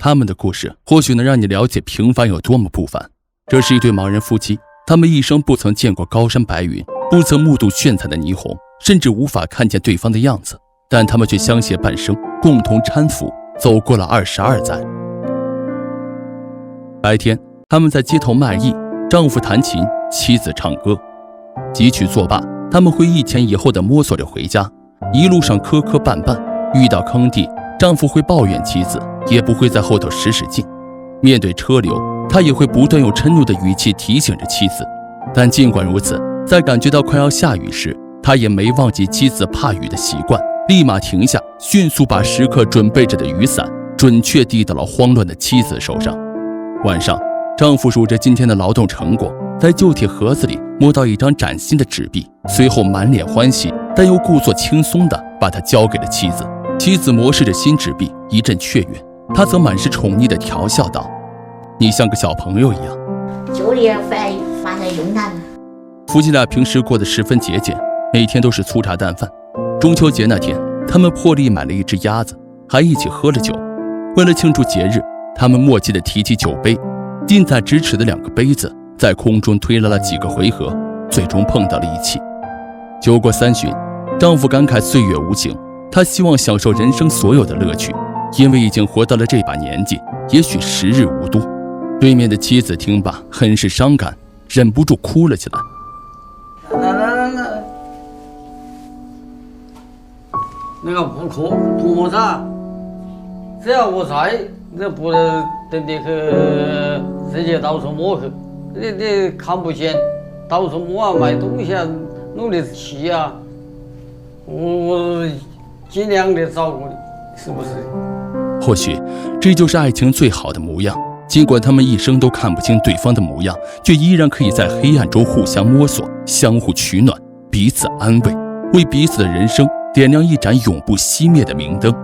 他们的故事或许能让你了解平凡有多么不凡。这是一对盲人夫妻，他们一生不曾见过高山白云，不曾目睹炫彩的霓虹，甚至无法看见对方的样子，但他们却相携半生，共同搀扶走过了22载。白天，他们在街头卖艺，丈夫弹琴，妻子唱歌。几曲作罢，他们会一前一后地摸索着回家，一路上磕磕绊绊，遇到坑地，丈夫会抱怨妻子，也不会在后头使劲。面对车流，他也会不断用嗔怒的语气提醒着妻子。但尽管如此，在感觉到快要下雨时，他也没忘记妻子怕雨的习惯，立马停下，迅速把时刻准备着的雨伞准确递到了慌乱的妻子手上。晚上，丈夫数着今天的劳动成果，在旧铁盒子里摸到一张崭新的纸币，随后满脸欢喜，但又故作轻松地把它交给了妻子。妻子模视着新纸币，一阵雀跃，她则满是宠溺地调笑道：“你像个小朋友一样。”就这样发现用它。夫妻俩平时过得十分节俭，每天都是粗茶淡饭。中秋节那天，他们破例买了一只鸭子，还一起喝了酒。为了庆祝节日，他们默契地提起酒杯，近在咫尺的2个杯子在空中推拉了几个回合，最终碰到了一起。酒过3巡，丈夫感慨岁月无情，他希望享受人生所有的乐趣，因为已经活到了这把年纪，也许时日无多。对面的妻子听罢，很是伤感，忍不住哭了起来。那个不哭，哭啥？只要我在，那不能等你去世界到处摸去，你看不见，到处摸啊，买东西啊，努力去啊，我尽量的照顾你，是不是？或许这就是爱情最好的模样。尽管他们一生都看不清对方的模样，却依然可以在黑暗中互相摸索，相互取暖，彼此安慰，为彼此的人生点亮一盏永不熄灭的明灯。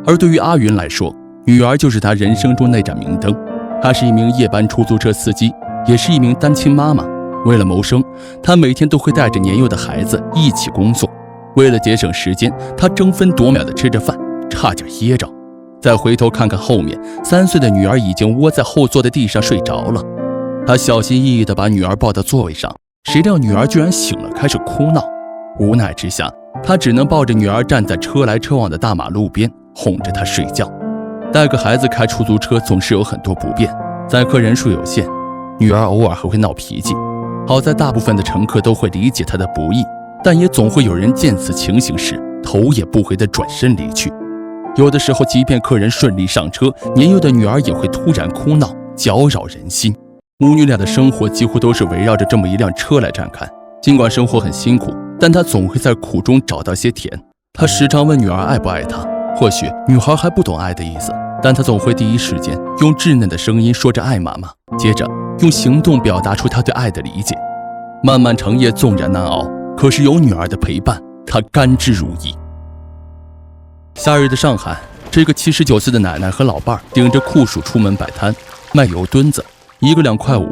而对于阿云来说，女儿就是她人生中那盏明灯。她是一名夜班出租车司机，也是一名单亲妈妈。为了谋生，她每天都会带着年幼的孩子一起工作。为了节省时间，她争分夺秒地吃着饭，差点噎着。再回头看看后面，3岁的女儿已经窝在后座的地上睡着了。他小心翼翼地把女儿抱到座位上，谁料女儿居然醒了，开始哭闹。无奈之下，他只能抱着女儿站在车来车往的大马路边，哄着她睡觉。带个孩子开出租车总是有很多不便，载客人数有限，女儿偶尔还会闹脾气。好在大部分的乘客都会理解她的不易，但也总会有人见此情形时头也不回地转身离去。有的时候，即便客人顺利上车，年幼的女儿也会突然哭闹，搅扰人心。母女俩的生活几乎都是围绕着这么一辆车来展开。尽管生活很辛苦，但她总会在苦中找到些甜。她时常问女儿爱不爱她，或许女孩还不懂爱的意思，但她总会第一时间用稚嫩的声音说着爱妈妈，接着用行动表达出她对爱的理解。漫漫长夜纵然难熬，可是有女儿的陪伴，她甘之如饴。夏日的上海，这个79岁的奶奶和老伴儿顶着酷暑出门摆摊卖油墩子，一个2块5。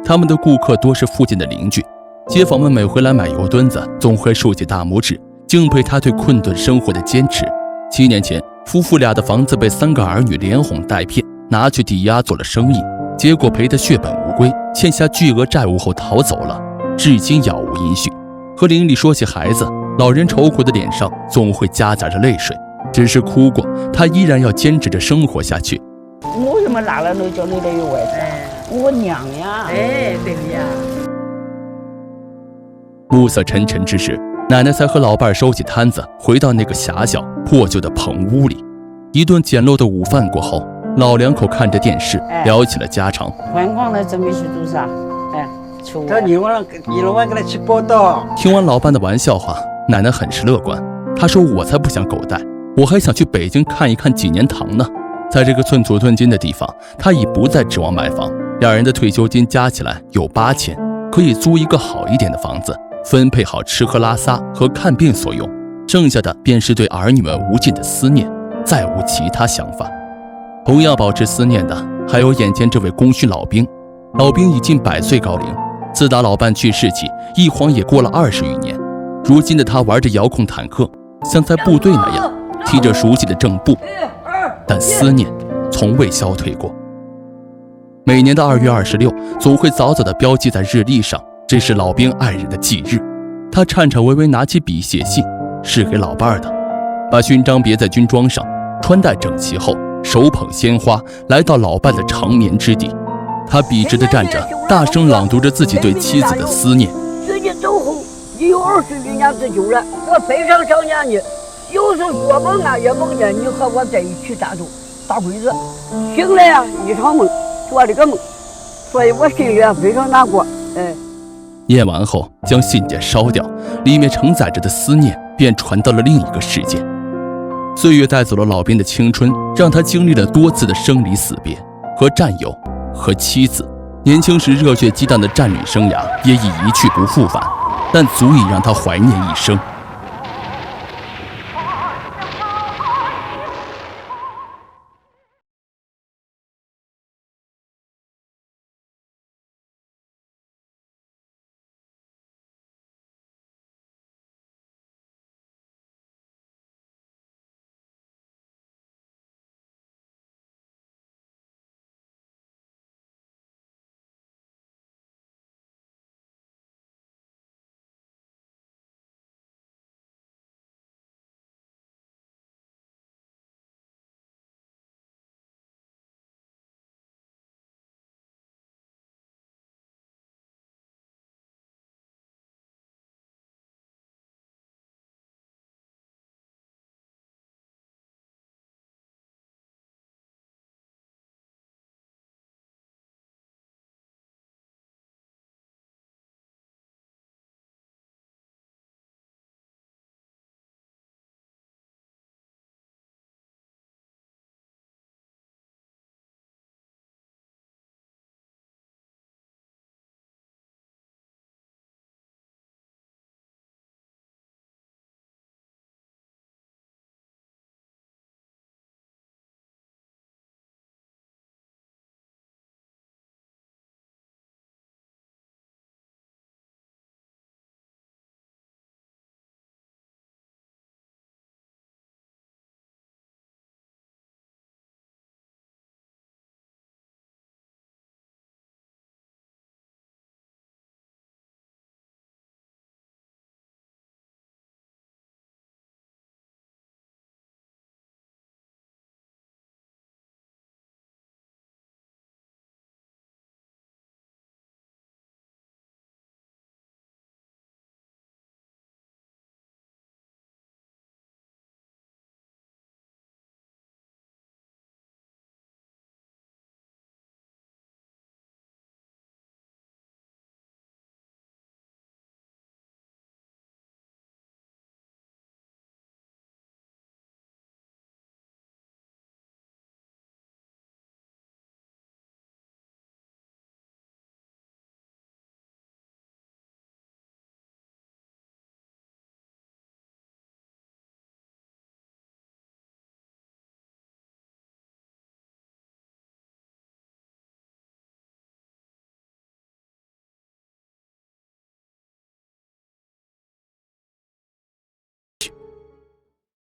他们的顾客多是附近的邻居，街坊们每回来买油墩子，总会竖起大拇指，敬佩他对困顿生活的坚持。7年前，夫妇俩的房子被3个儿女连哄带骗，拿去抵押做了生意，结果赔得血本无归，欠下巨额债务后逃走了，至今杳无音讯。和邻里说起孩子，老人愁苦的脸上总会夹杂着泪水。只是哭过，他依然要坚持着生活下去。我什么拿了都叫你的有外甥，我娘呀！对呀。暮色沉沉之时，奶奶才和老伴收起摊子，回到那个狭小破旧的棚屋里。一顿简陋的午饭过后，老2口看着电视，聊起了家常。饭光了准备去做啥？他一路晚给他去报道。听完老伴的玩笑话，奶奶很是乐观。她说：“我才不想狗带。我还想去北京看一看纪念堂呢。”在这个寸土寸金的地方，他已不再指望买房。2人的退休金加起来有8000，可以租一个好一点的房子，分配好吃喝拉撒和看病所用，剩下的便是对儿女们无尽的思念，再无其他想法。同样保持思念的还有眼前这位功勋老兵。老兵已近100岁高龄，自打老伴去世起，一晃也过了20余年。如今的他玩着遥控坦克，像在部队那样踢着熟悉的正步，但思念从从未消退过。每年的2月26总会早早地标记在日历上，这是老兵爱人的忌日。他颤颤巍巍拿起笔写信，是给老伴儿的，把勋章别在军装上，穿戴整齐后，手捧鲜花来到老伴的长眠之地。他笔直地站着，大声朗读着自己对妻子的思念。自己走后已有21年之久了，我非常想念你，有时做梦啊也梦见你和我在一起战斗打鬼子，醒来啊一场梦，做了个梦，所以我心里非常难过。念完后将信件烧掉，里面承载着的思念便传到了另一个世界。岁月带走了老兵的青春，让他经历了多次的生离死别，和战友，和妻子。年轻时热血激荡的战旅生涯也已一去不复返，但足以让他怀念一生。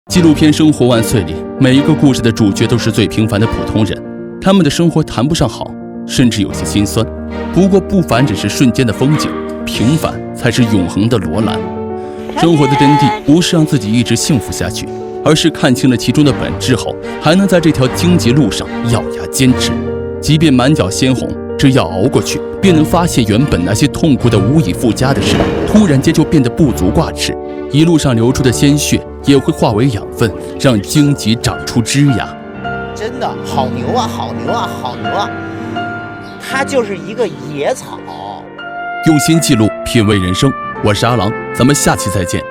纪录片《生活万岁》里，每一个故事的主角都是最平凡的普通人，他们的生活谈不上好，甚至有些心酸。不过不凡只是瞬间的风景，平凡才是永恒的罗兰。生活的真谛不是让自己一直幸福下去，而是看清了其中的本质后，还能在这条荆棘路上咬牙坚持。即便满脚鲜红，只要熬过去，便能发现原本那些痛苦的无以复加的事，突然间就变得不足挂齿。一路上流出的鲜血也会化为养分，让荆棘长出枝芽。真的好牛啊，好牛啊，好牛啊！它就是一个野草。用心记录，品味人生，我是阿郎，咱们下期再见。